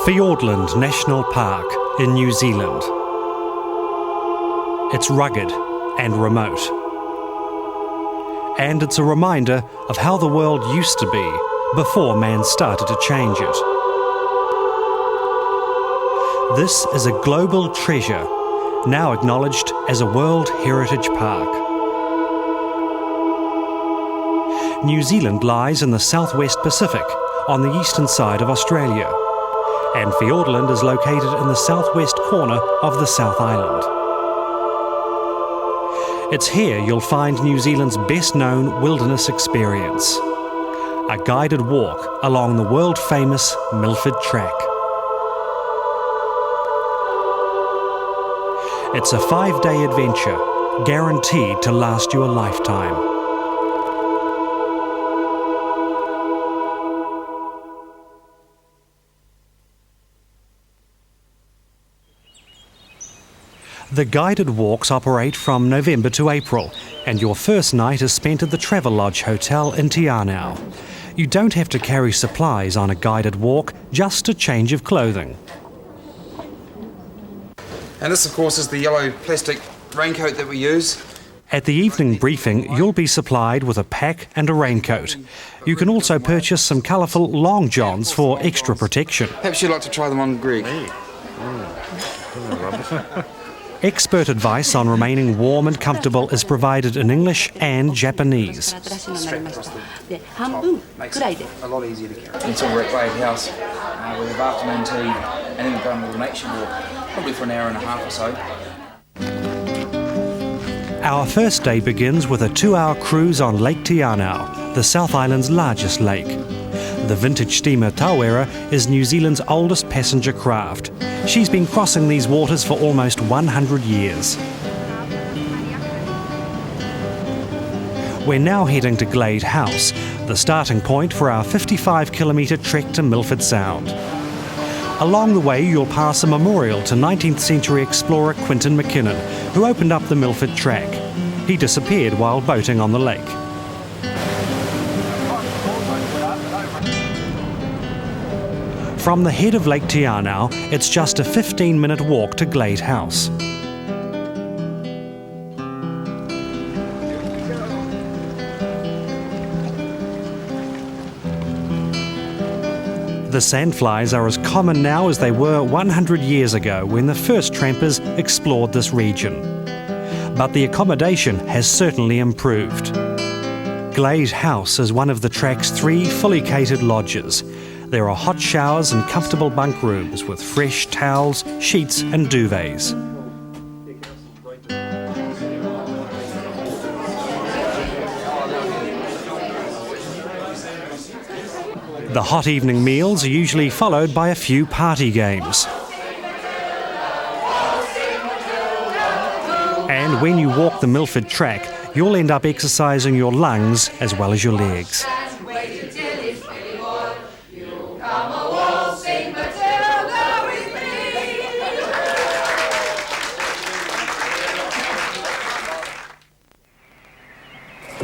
Fiordland National Park in New Zealand. It's rugged and remote. And it's a reminder of how the world used to be before man started to change it. This is a global treasure, now acknowledged as a World Heritage Park. New Zealand lies in the southwest Pacific, on the eastern side of Australia, and Fiordland is located in the southwest corner of the South Island. It's here you'll find New Zealand's best-known wilderness experience, a guided walk along the world-famous Milford Track. It's a 5-day adventure, guaranteed to last you a lifetime. The guided walks operate from November to April, and your first night is spent at the Travelodge Hotel in Te Anau. You don't have to carry supplies on a guided walk, just a change of clothing. And this, of course, is the yellow plastic raincoat that we use. At the evening briefing, you'll be supplied with a pack and a raincoat. You can also purchase some colourful long johns for extra protection. Perhaps you'd like to try them on, Greg. Expert advice on remaining warm and comfortable is provided in English and Japanese. Makes it a lot easier to carry. Until we're at Glade House, we have afternoon tea and then we go on a little nature walk, probably for an hour and a half or so. Our first day begins with a 2-hour cruise on Lake Te Anau, the South Island's largest lake. The vintage steamer Tawera is New Zealand's oldest passenger craft. She's been crossing these waters for almost 100 years. We're now heading to Glade House, the starting point for our 55-kilometre trek to Milford Sound. Along the way, you'll pass a memorial to 19th century explorer Quentin McKinnon, who opened up the Milford Track. He disappeared while boating on the lake. From the head of Lake Te Anau, it's just a 15-minute walk to Glade House. The sandflies are as common now as they were 100 years ago when the first trampers explored this region. But the accommodation has certainly improved. Glade House is one of the track's 3 fully catered lodges. There are hot showers and comfortable bunk rooms with fresh towels, sheets and duvets. The hot evening meals are usually followed by a few party games. And when you walk the Milford Track, you'll end up exercising your lungs as well as your legs.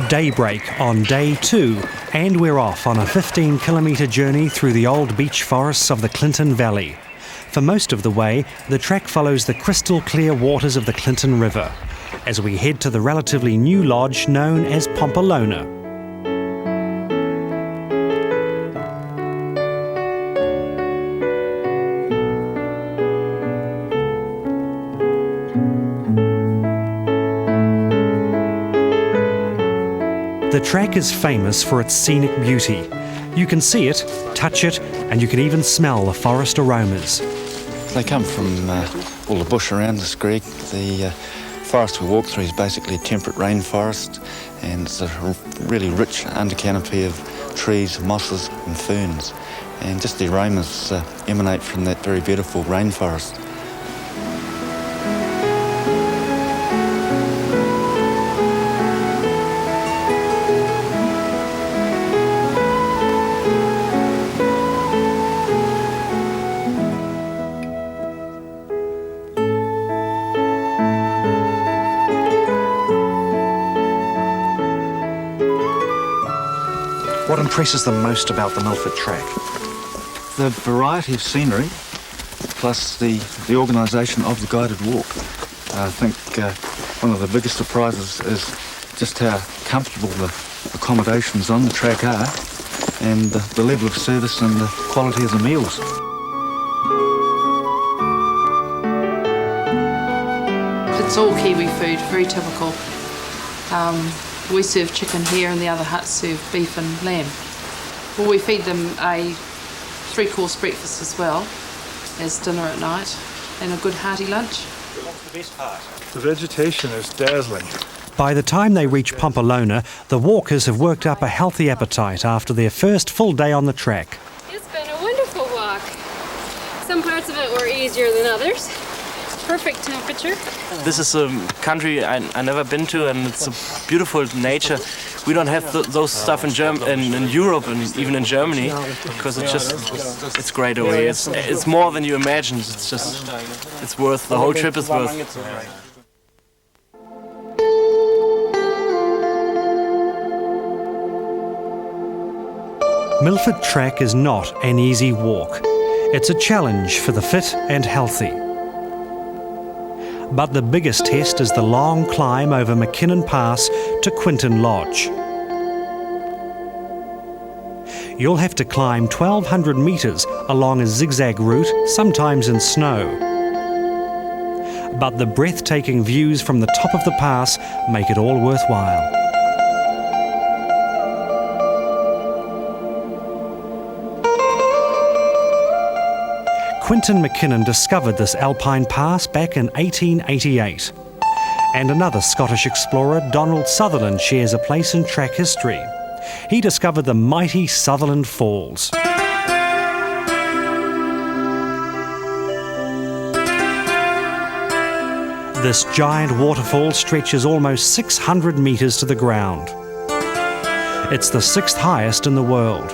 Daybreak on day 2, and we're off on a 15-kilometre journey through the old beech forests of the Clinton Valley. For most of the way, the track follows the crystal clear waters of the Clinton River, as we head to the relatively new lodge known as Pompolona. The track is famous for its scenic beauty. You can see it, touch it, and you can even smell the forest aromas. They come from all the bush around us, Greg. The forest we walk through is basically a temperate rainforest, and it's a really rich undercanopy of trees, mosses and ferns. And just the aromas emanate from that very beautiful rainforest. What impresses them most about the Milford Track? The variety of scenery plus the organisation of the guided walk. I think one of the biggest surprises is just how comfortable the accommodations on the track are, and the level of service and the quality of the meals. It's all Kiwi food, very typical. We serve chicken here and the other huts serve beef and lamb. Well, we feed them a 3-course breakfast as well as dinner at night and a good hearty lunch. What's the best part? The vegetation is dazzling. By the time they reach Pompolona, the walkers have worked up a healthy appetite after their first full day on the track. It's been a wonderful walk. Some parts of it were easier than others. Perfect temperature. This is a country I never been to, and it's a beautiful nature. We don't have those stuff in Europe and even in Germany, because it's great away. It's more than you imagined. It's worth, the whole trip is worth. Milford Track is not an easy walk. It's a challenge for the fit and healthy. But the biggest test is the long climb over McKinnon Pass to Quinton Lodge. You'll have to climb 1,200 metres along a zigzag route, sometimes in snow. But the breathtaking views from the top of the pass make it all worthwhile. Quinton McKinnon discovered this alpine pass back in 1888. And another Scottish explorer, Donald Sutherland, shares a place in track history. He discovered the mighty Sutherland Falls. This giant waterfall stretches almost 600 metres to the ground. It's the 6th highest in the world.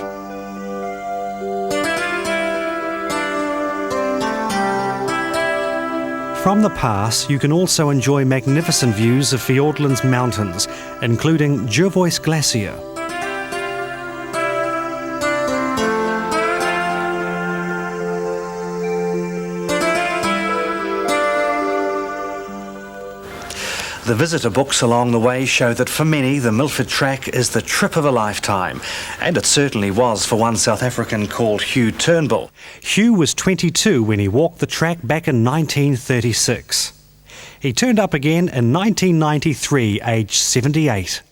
From the pass, you can also enjoy magnificent views of Fiordland's mountains, including Jervois Glacier. The visitor books along the way show that for many, the Milford Track is the trip of a lifetime. And it certainly was for one South African called Hugh Turnbull. Hugh was 22 when he walked the track back in 1936. He turned up again in 1993, aged 78.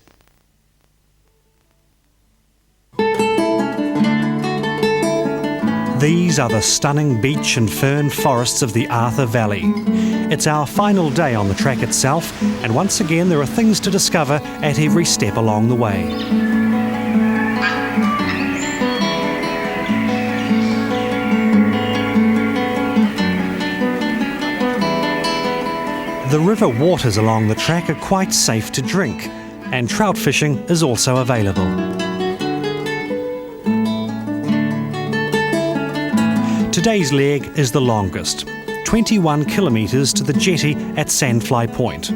These are the stunning beech and fern forests of the Arthur Valley. It's our final day on the track itself, and once again there are things to discover at every step along the way. The river waters along the track are quite safe to drink, and trout fishing is also available. Today's leg is the longest, 21 kilometres to the jetty at Sandfly Point.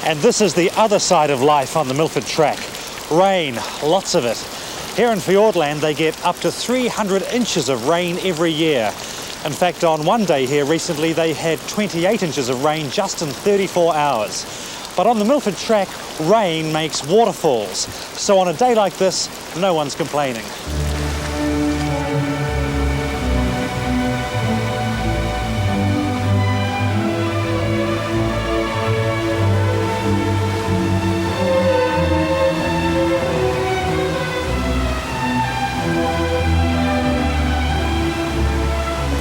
And this is the other side of life on the Milford Track. Rain, lots of it. Here in Fiordland they get up to 300 inches of rain every year. In fact, on one day here recently they had 28 inches of rain just in 34 hours. But on the Milford Track, rain makes waterfalls. So on a day like this, no one's complaining.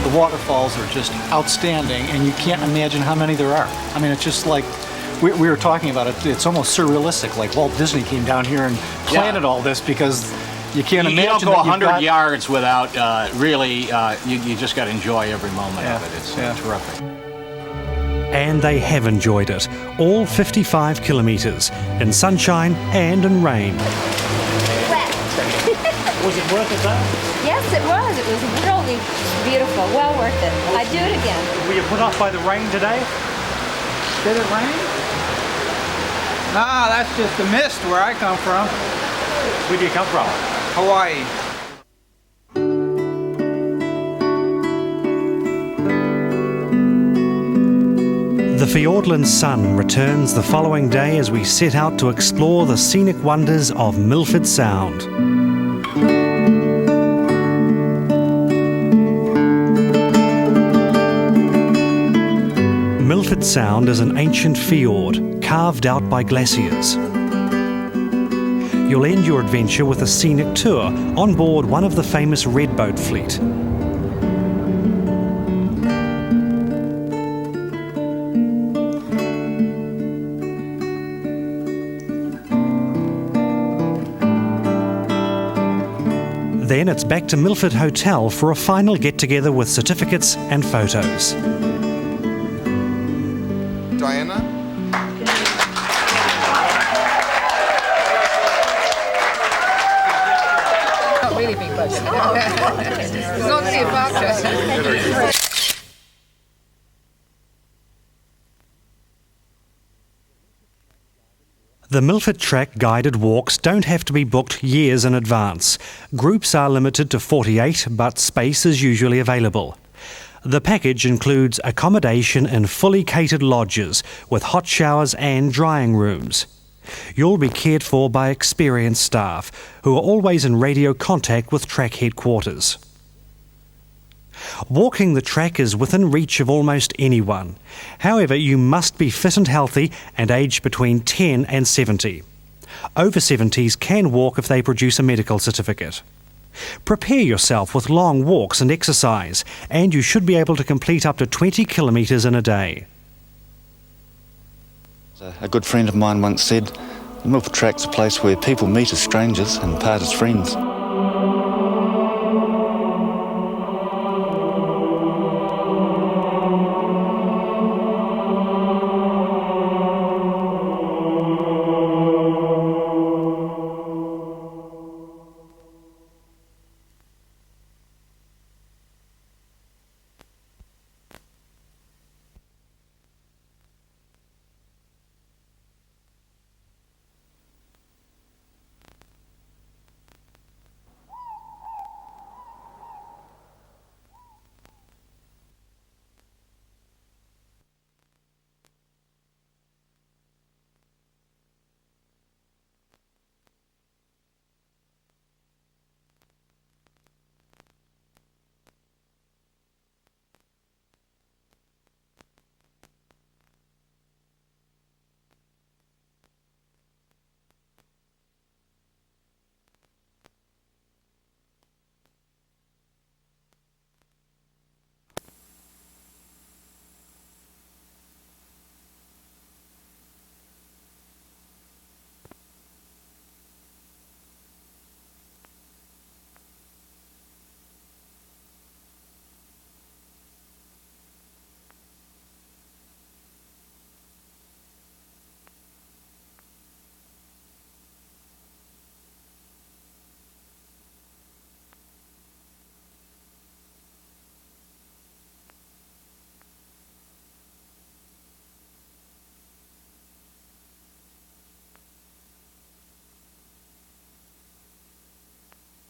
The waterfalls are just outstanding, and you can't imagine how many there are. I mean, it's just like, we were talking about it, it's almost surrealistic, like Walt Disney came down here and planted all this, because you can't imagine. You don't go 100 yards without really, you just got to enjoy every moment of it. It's terrific. And they have enjoyed it, all 55 kilometres, in sunshine and in rain. Wet. Was it worth it though? Yes, it was. It was really beautiful. Well worth it. I'd do it again. Were you put off by the rain today? Did it rain? Nah, that's just the mist where I come from. Where do you come from? Hawaii. The Fiordland sun returns the following day as we set out to explore the scenic wonders of Milford Sound. Milford Sound is an ancient fjord carved out by glaciers. You'll end your adventure with a scenic tour on board one of the famous redboat fleet. Then it's back to Milford Hotel for a final get-together with certificates and photos. Diana? Not really big budget. It's not Cleopatra. The Milford Track guided walks don't have to be booked years in advance. Groups are limited to 48, but space is usually available. The package includes accommodation in fully catered lodges with hot showers and drying rooms. You'll be cared for by experienced staff who are always in radio contact with track headquarters. Walking the track is within reach of almost anyone. However, you must be fit and healthy and aged between 10 and 70. Over 70s can walk if they produce a medical certificate. Prepare yourself with long walks and exercise, and you should be able to complete up to 20 kilometres in a day. A good friend of mine once said, the Milford Track's a place where people meet as strangers and part as friends.